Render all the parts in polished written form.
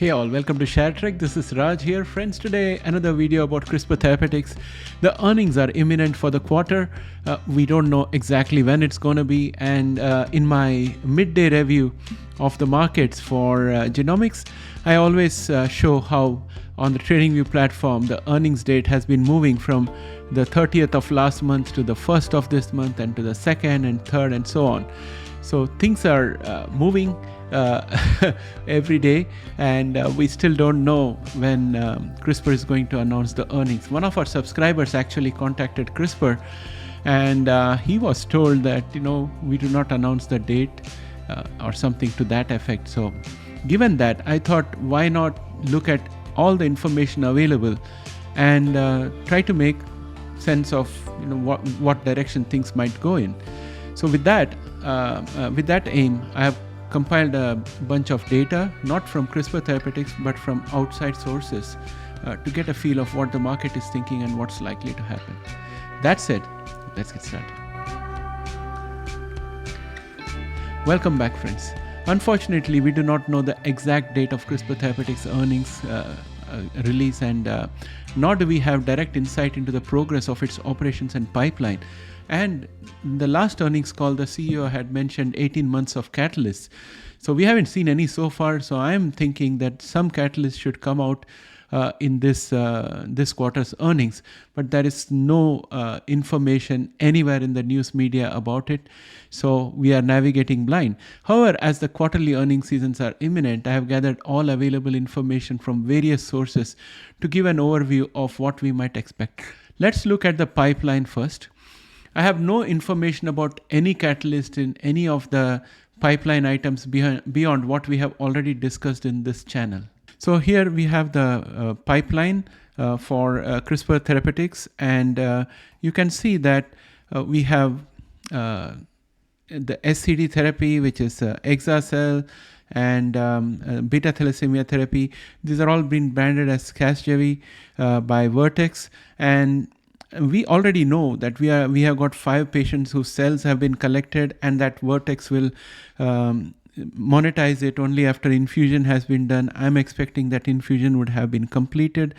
Hey all, welcome to ShareTreck. This is Raj here. Friends, today another video about Crispr Therapeutics. The earnings are imminent for the quarter. We don't know exactly when it's going to be. And in my midday review of the markets for genomics, I always show how on the TradingView platform, the earnings date has been moving from the 30th of last month to the 1st of this month and to the 2nd and 3rd and so on. So things are moving every day, and we still don't know when Crispr is going to announce the earnings. One of our subscribers actually contacted Crispr, and he was told that we do not announce the date or something to that effect. So given that, I thought, why not look at all the information available and try to make sense of what direction things might go in. So with that aim, I have compiled a bunch of data, not from Crispr Therapeutics, but from outside sources to get a feel of what the market is thinking and what's likely to happen. That said, let's get started. Welcome back, friends. Unfortunately, we do not know the exact date of Crispr Therapeutics earnings release, and nor do we have direct insight into the progress of its operations and pipeline. And in the last earnings call, the CEO had mentioned 18 months of catalysts. So we haven't seen any so far. So I'm thinking that some catalysts should come out in this quarter's earnings, but there is no information anywhere in the news media about it. So we are navigating blind. However, as the quarterly earnings seasons are imminent, I have gathered all available information from various sources to give an overview of what we might expect. Let's look at the pipeline first. I have no information about any catalyst in any of the pipeline items beyond what we have already discussed in this channel. So here we have the pipeline for Crispr Therapeutics, and you can see that we have the SCD therapy, which is Exacel, and beta thalassemia therapy. These are all being branded as Casgevy by Vertex, and we already know that we have got 5 patients whose cells have been collected, and that Vertex will monetize it only after infusion has been done. I'm expecting that infusion would have been completed.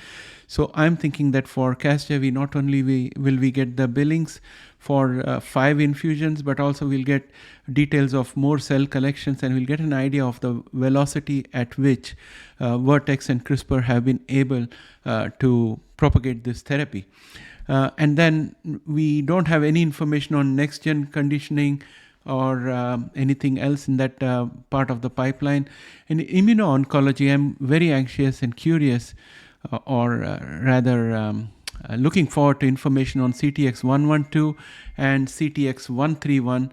So I'm thinking that for Casgevy, not only will we get the billings for 5 infusions, but also we'll get details of more cell collections, and we'll get an idea of the velocity at which Vertex and Crispr have been able to propagate this therapy. And then we don't have any information on next-gen conditioning or anything else in that part of the pipeline. In immuno-oncology, I'm very anxious and curious, or rather looking forward to information on CTX112 and CTX131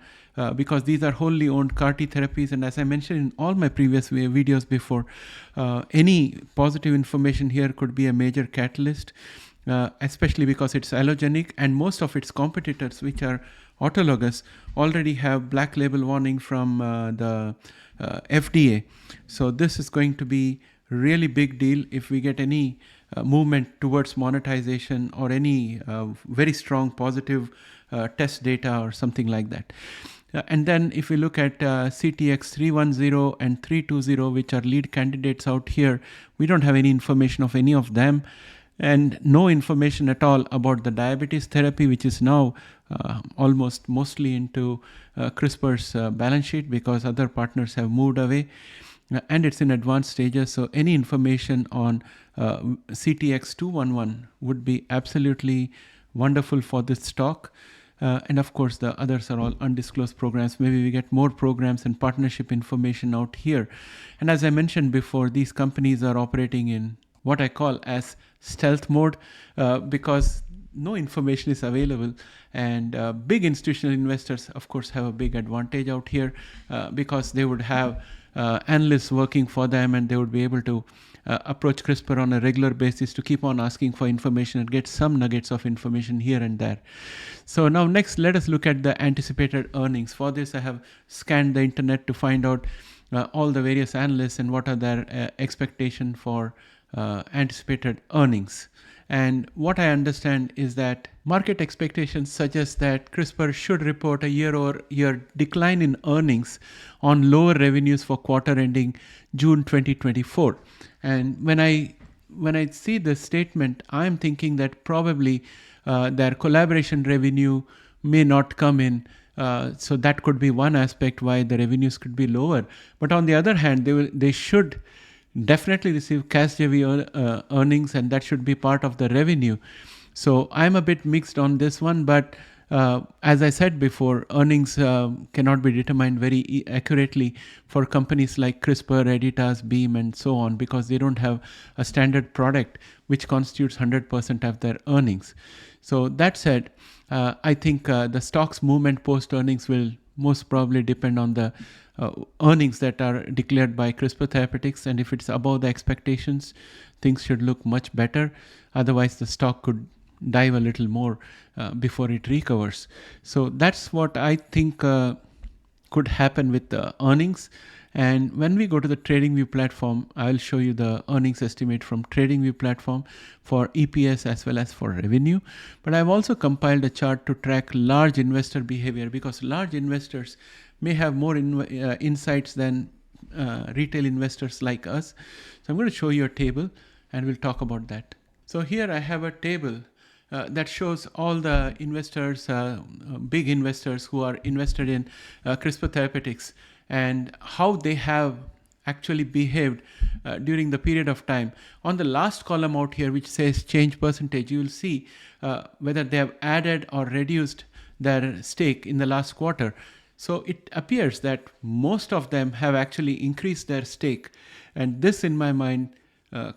because these are wholly owned CAR-T therapies. And as I mentioned in all my previous videos before, any positive information here could be a major catalyst. Especially because it's allogenic, and most of its competitors, which are autologous, already have black label warning from the FDA. So this is going to be a really big deal if we get any movement towards monetization or any very strong positive test data or something like that. And then if we look at CTX310 and 320, which are lead candidates out here, we don't have any information of any of them. And no information at all about the diabetes therapy, which is now almost mostly into Crispr's balance sheet because other partners have moved away, and it's in advanced stages. So any information on CTX211 would be absolutely wonderful for this stock. And of course, the others are all undisclosed programs. Maybe we get more programs and partnership information out here. And as I mentioned before, these companies are operating in what I call as stealth mode because no information is available, and big institutional investors of course have a big advantage out here because they would have analysts working for them, and they would be able to approach Crispr on a regular basis to keep on asking for information and get some nuggets of information here and there. So now next, let us look at the anticipated earnings. For this, I have scanned the internet to find out all the various analysts and what are their expectation for anticipated earnings. And what I understand is that market expectations suggest that Crispr should report a year-over-year decline in earnings on lower revenues for quarter ending June 2024. And when I see this statement, I'm thinking that probably their collaboration revenue may not come in. So that could be one aspect why the revenues could be lower. But on the other hand, they should definitely receive Casgevy earnings, and that should be part of the revenue. So I'm a bit mixed on this one, but as I said before, earnings cannot be determined very accurately for companies like CRISPR, Editas, Beam, and so on, because they don't have a standard product which constitutes 100% of their earnings. So that said, I think the stock's movement post-earnings will most probably depend on the earnings that are declared by Crispr Therapeutics, and if it's above the expectations, things should look much better. Otherwise, the stock could dive a little more before it recovers. So that's what I think could happen with the earnings. And when we go to the TradingView platform, I'll show you the earnings estimate from TradingView platform for EPS as well as for revenue. But I've also compiled a chart to track large investor behavior, because large investors may have more insights than retail investors like us. So I'm going to show you a table and we'll talk about that. So here I have a table that shows all the investors, big investors who are invested in Crispr Therapeutics, and how they have actually behaved during the period of time. On the last column out here, which says change percentage, you will see whether they have added or reduced their stake in the last quarter. So it appears that most of them have actually increased their stake. And this, in my mind,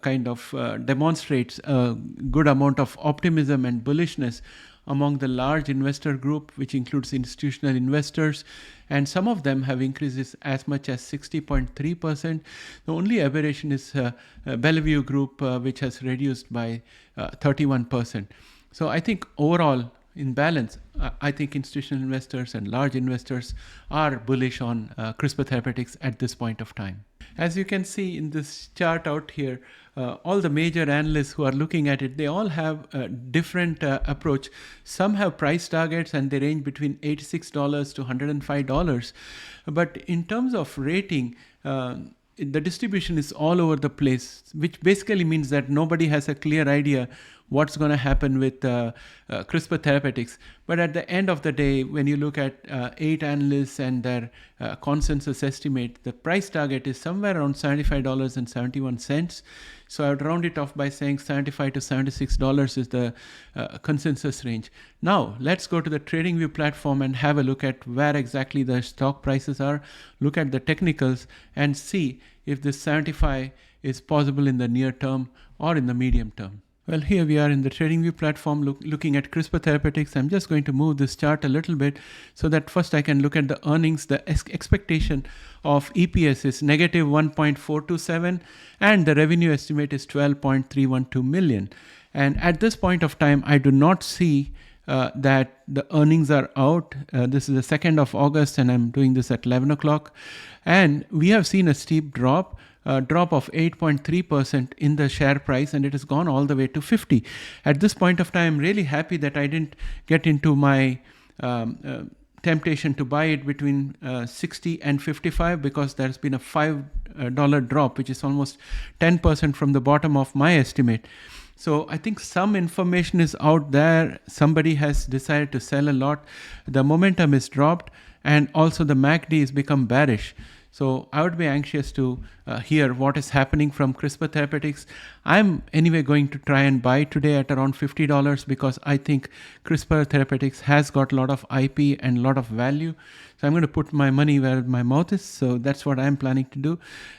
kind of demonstrates a good amount of optimism and bullishness among the large investor group, which includes institutional investors, and some of them have increases as much as 60.3%. The only aberration is Bellevue Group, which has reduced by 31%. So I think overall, in balance, I think institutional investors and large investors are bullish on Crispr Therapeutics at this point of time. As you can see in this chart out here, all the major analysts who are looking at it, they all have a different approach. Some have price targets and they range between $86 to $105. But in terms of rating, the distribution is all over the place, which basically means that nobody has a clear idea what's going to happen with Crispr Therapeutics. But at the end of the day, when you look at 8 analysts and their consensus estimate, the price target is somewhere around $75.71. So I would round it off by saying $75 to $76 is the consensus range. Now, let's go to the TradingView platform and have a look at where exactly the stock prices are, look at the technicals, and see if this 75 is possible in the near term or in the medium term. Well, here we are in the TradingView platform looking at Crispr Therapeutics. I'm just going to move this chart a little bit so that first I can look at the earnings. The expectation of EPS is negative 1.427 and the revenue estimate is 12.312 million. And at this point of time, I do not see that the earnings are out. This is the 2nd of August and I'm doing this at 11 o'clock. And we have seen a steep drop of 8.3% in the share price, and it has gone all the way to 50. At this point of time, I'm really happy that I didn't get into my temptation to buy it between 60 and 55, because there's been a $5 drop, which is almost 10% from the bottom of my estimate. So I think some information is out there. Somebody has decided to sell a lot. The momentum is dropped, and also the MACD has become bearish. So I would be anxious to hear what is happening from Crispr Therapeutics. I'm anyway going to try and buy today at around $50 because I think Crispr Therapeutics has got a lot of IP and a lot of value. So I'm going to put my money where my mouth is. So that's what I'm planning to do.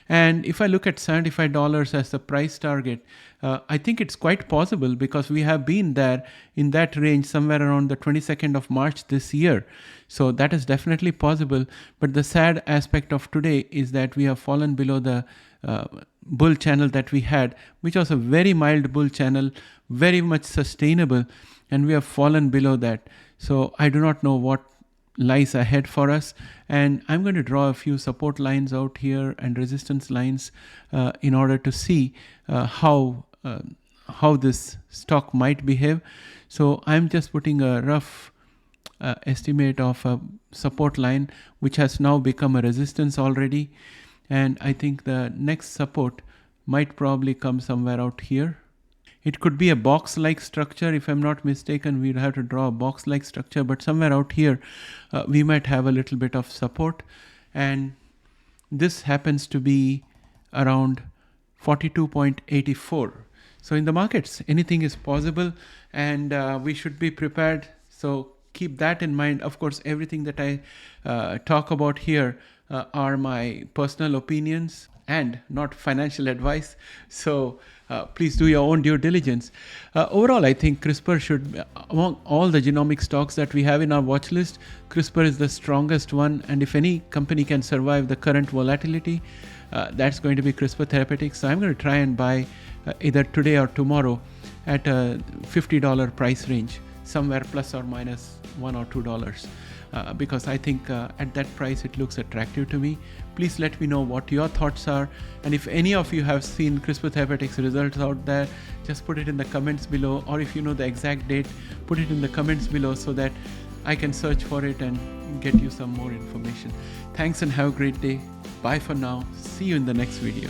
And if I look at $75 as the price target, I think it's quite possible because we have been there in that range somewhere around the 22nd of March this year. So that is definitely possible. But the sad aspect of today is that we have fallen below the bull channel that we had, which was a very mild bull channel, very much sustainable, and we have fallen below that. So I do not know what lies ahead for us, and I'm going to draw a few support lines out here and resistance lines in order to see how this stock might behave. So I'm just putting a rough estimate of a support line which has now become a resistance already, and I think the next support might probably come somewhere out here. It could be a box-like structure. If I'm not mistaken, we'd have to draw a box-like structure, but somewhere out here, we might have a little bit of support. And this happens to be around 42.84. So in the markets, anything is possible, and we should be prepared. So keep that in mind. Of course, everything that I talk about here are my personal opinions and not financial advice. So please do your own due diligence. Overall, I think CRISPR should, among all the genomic stocks that we have in our watch list, CRISPR is the strongest one. And if any company can survive the current volatility, that's going to be CRISPR Therapeutics. So I'm going to try and buy either today or tomorrow at a $50 price range, somewhere plus or minus $1 or $2. Because I think at that price it looks attractive to me. Please let me know what your thoughts are, and if any of you have seen CRISPR Therapeutics results out there, just put it in the comments below, or if you know the exact date, put it in the comments below so that I can search for it and get you some more information. Thanks and have a great day. Bye for now. See you in the next video.